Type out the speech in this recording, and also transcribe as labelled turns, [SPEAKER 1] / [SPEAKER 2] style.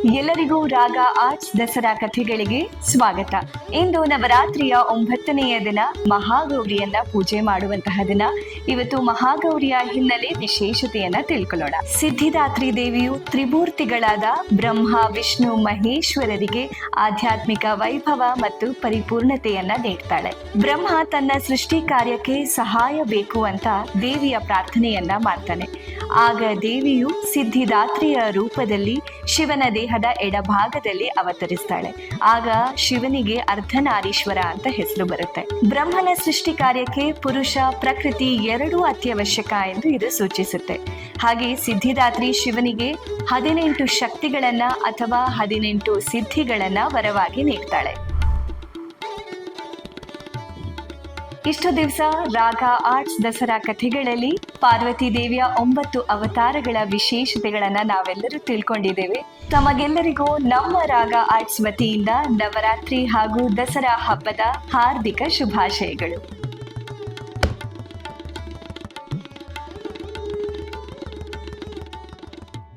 [SPEAKER 1] ಎಲ್ಲರಿಗೂ ರಾಗ ಆರ್ಟ್ಸ್ ದಸರಾ ಕಥೆಗಳಿಗೆ ಸ್ವಾಗತ. ಇಂದು ನವರಾತ್ರಿಯ 9ನೆಯ ದಿನ, ಮಹಾಗೌರಿಯನ್ನ ಪೂಜೆ ಮಾಡುವಂತಹ ದಿನ. ಇವತ್ತು ಮಹಾಗೌರಿಯ ಹಿನ್ನೆಲೆ ವಿಶೇಷತೆಯನ್ನ ತಿಳ್ಕೊಳ್ಳೋಣ. ಸಿದ್ಧಿದಾತ್ರಿ ದೇವಿಯು ತ್ರಿಮೂರ್ತಿಗಳಾದ ಬ್ರಹ್ಮ, ವಿಷ್ಣು, ಮಹೇಶ್ವರರಿಗೆ ಆಧ್ಯಾತ್ಮಿಕ ವೈಭವ ಮತ್ತು ಪರಿಪೂರ್ಣತೆಯನ್ನ ನೀಡ್ತಾಳೆ. ಬ್ರಹ್ಮ ತನ್ನ ಸೃಷ್ಟಿ ಕಾರ್ಯಕ್ಕೆ ಸಹಾಯ ಬೇಕು ಅಂತ ದೇವಿಯ ಪ್ರಾರ್ಥನೆಯನ್ನ ಮಾಡ್ತಾನೆ. ಆಗ ದೇವಿಯು ಸಿದ್ಧಿದಾತ್ರಿಯ ರೂಪದಲ್ಲಿ ಶಿವನ ದೇಹದ ಎಡಭಾಗದಲ್ಲಿ ಅವತರಿಸ್ತಾಳೆ. ಆಗ ಶಿವನಿಗೆ ಅರ್ಧನಾರೀಶ್ವರ ಅಂತ ಹೆಸರು ಬರುತ್ತೆ. ಬ್ರಹ್ಮನ ಸೃಷ್ಟಿ ಕಾರ್ಯಕ್ಕೆ ಪುರುಷ, ಪ್ರಕೃತಿ ಎರಡೂ ಅತ್ಯವಶ್ಯಕ ಎಂದು ಇದು ಸೂಚಿಸುತ್ತೆ. ಹಾಗೆ ಸಿದ್ಧಿದಾತ್ರಿ ಶಿವನಿಗೆ 18 ಶಕ್ತಿಗಳನ್ನ ಅಥವಾ 18 ಸಿದ್ಧಿಗಳನ್ನ ವರವಾಗಿ ನೀಡ್ತಾಳೆ. ಇಷ್ಟು ದಿವಸ ರಾಗ ಆರ್ಟ್ಸ್ ದಸರಾ ಕಥೆಗಳಲ್ಲಿ ಪಾರ್ವತಿ ದೇವಿಯ 9 ಅವತಾರಗಳ ವಿಶೇಷತೆಗಳನ್ನ ನಾವೆಲ್ಲರೂ ತಿಳ್ಕೊಂಡಿದ್ದೇವೆ. ತಮಗೆಲ್ಲರಿಗೂ ನಮ್ಮ ರಾಗ ಆರ್ಟ್ಸ್ ವತಿಯಿಂದ ನವರಾತ್ರಿ ಹಾಗೂ ದಸರಾ ಹಬ್ಬದ ಹಾರ್ದಿಕ ಶುಭಾಶಯಗಳು.